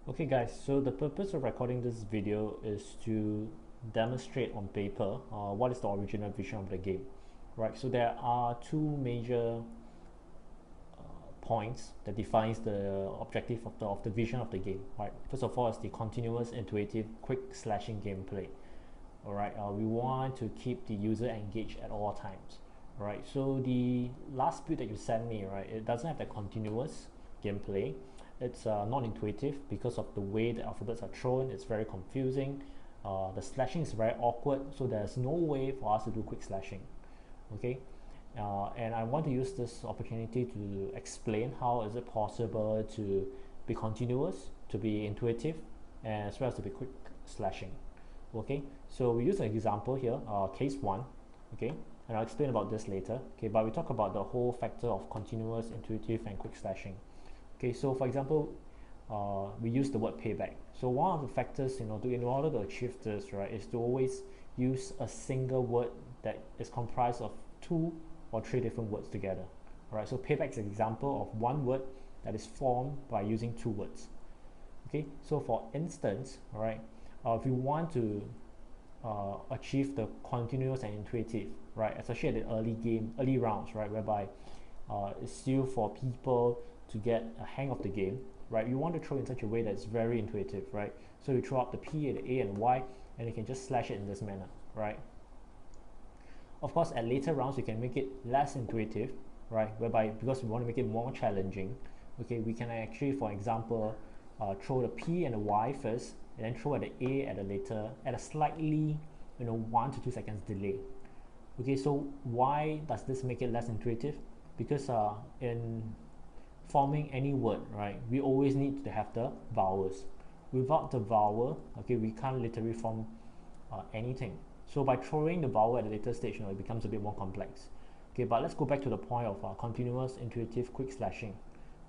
Okay guys, so the purpose of recording this video is to demonstrate on paper what is the original vision of the game, right? So there are two major points that defines the objective of the vision of the game, right? First of all is the continuous, intuitive, quick slashing gameplay. All right, we want to keep the user engaged at all times. All right, so the last build that you sent me, right, it doesn't have the continuous gameplay. It's non-intuitive because of the way the alphabets are thrown. It's very confusing. The slashing is very awkward, so there's no way for us to do quick slashing. Okay, and I want to use this opportunity to explain how is it possible to be continuous, to be intuitive, and as well as to be quick slashing. Okay, so we use an example here, case 1. Okay, and I'll explain about this later. Okay, but we talk about the whole factor of continuous, intuitive, and quick slashing. Okay, so for example, we use the word payback. So one of the factors, in order to achieve this, right, is to always use a single word that is comprised of 2 or 3 different words together. All right, so payback is an example of one word that is formed by using 2 words. Okay, so for instance, all right, if you want to achieve the continuous and intuitive, right, especially at the early rounds, right, whereby it's still for people to get a hang of the game, right? You want to throw in such a way that's very intuitive, right? So you throw up the P, the A, and the Y, and you can just slash it in this manner, right? Of course, at later rounds, you can make it less intuitive, right? Whereby, because we want to make it more challenging, okay, we can actually, for example, throw the P and the Y first, and then throw at the A at a slightly, 1 to 2 seconds delay. Okay, so why does this make it less intuitive? Because in forming any word, right, we always need to have the vowels. Without the vowel, okay, we can't literally form anything. So by throwing the vowel at a later stage, it becomes a bit more complex. Okay, but let's go back to the point of continuous, intuitive, quick slashing.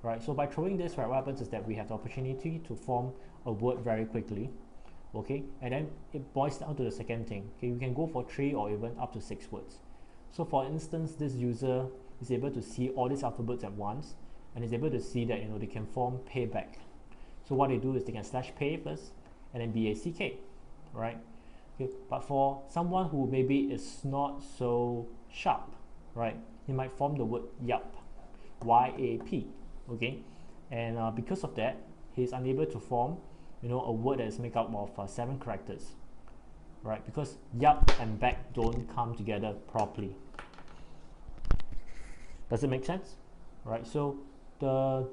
Right, so by throwing this, right, what happens is that we have the opportunity to form a word very quickly. Okay, and then it boils down to the second thing. Okay, we can go for 3 or even up to 6 words. So for instance, this user is able to see all these alphabets at once, and is able to see that they can form payback. So what they do is they can slash pay first and then BACK, right? Okay, but for someone who maybe is not so sharp, right, he might form the word YAP, YAP, okay, and because of that, he's unable to form, a word that is made up of 7 characters, right? Because YAP and back don't come together properly. Does it make sense? Right, so the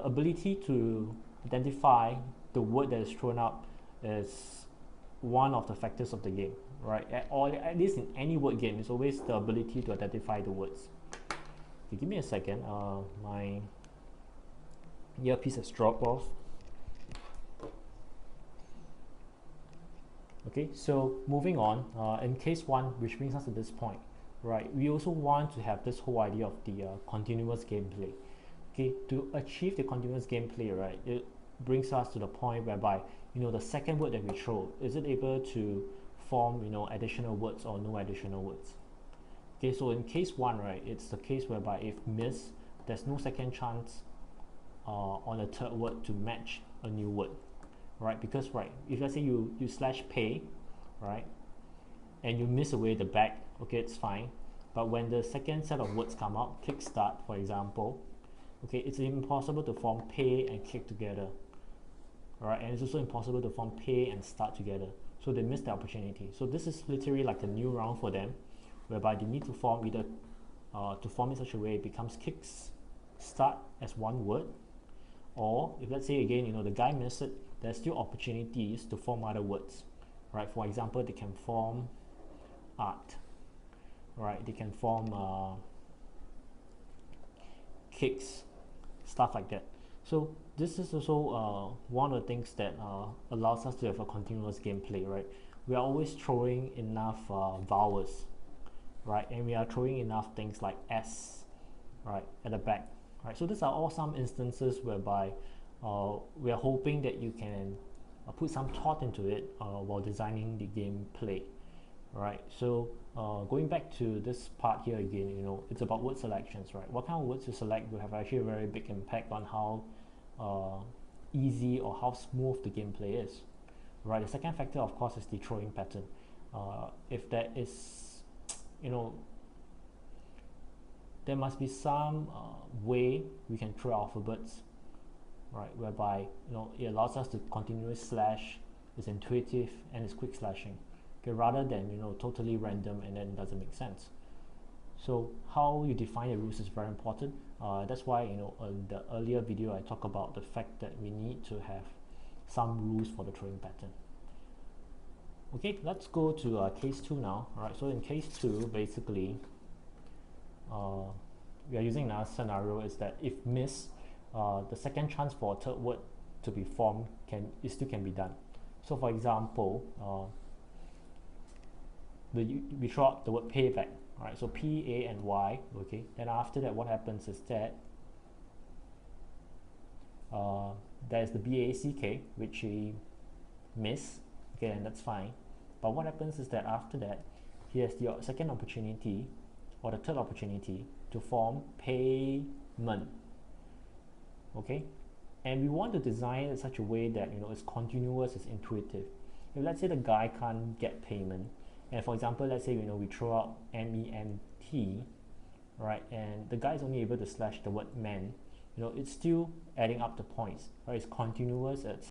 ability to identify the word that is thrown up is one of the factors of the game, right? At least in any word game, it's always the ability to identify the words. Okay, give me a second. My earpiece has dropped off. Okay, so moving on, in case 1, which brings us to this point, right, we also want to have this whole idea of the continuous gameplay. Okay, to achieve the continuous gameplay, right, it brings us to the point whereby, the second word that we throw, is it able to form, additional words or no additional words? Okay, so in case 1, right, it's the case whereby if miss, there's no second chance on the third word to match a new word, right? Because, right, if let's say you slash pay, right, and you miss away the back, okay, it's fine. But when the second set of words come out, kick start, for example, okay, it's impossible to form pay and kick together. Alright, and it's also impossible to form pay and start together. So they miss the opportunity. So this is literally like a new round for them, whereby they need to form either to form in such a way it becomes kicks start as one word, or if let's say again, the guy missed it, there's still opportunities to form other words. Right, for example, they can form art, right, they can form kicks, stuff like that. So this is also one of the things that allows us to have a continuous gameplay, right? We are always throwing enough vowels, right, and we are throwing enough things like S, right, at the back, right? So these are all some instances whereby we are hoping that you can put some thought into it while designing the gameplay, right? So going back to this part here again, it's about word selections, right? What kind of words you select will have actually a very big impact on how easy or how smooth the gameplay is, right? The second factor, of course, is the throwing pattern. If there is, you know, there must be some way we can throw alphabets, right, whereby it allows us to continuously slash, it's intuitive, and it's quick slashing, okay, rather than totally random and then it doesn't make sense. So how you define the rules is very important. That's why in the earlier video I talked about the fact that we need to have some rules for the throwing pattern. Okay, let's go to case 2 now. Alright, so in case 2, basically we are using another scenario, is that if miss, the second chance for a third word to be formed still can be done. So for example, we throw out the word payback, right? So P, A, and Y, okay? And after that, what happens is that there's the B-A-C-K, which we miss, okay, and that's fine. But what happens is that after that, he has the second opportunity, or the third opportunity, to form payment, okay? And we want to design it in such a way that it's continuous, it's intuitive. If let's say the guy can't get payment, and for example, let's say we throw out M-E-N-T, right, and the guy is only able to slash the word man, it's still adding up the points, right? It's continuous, it's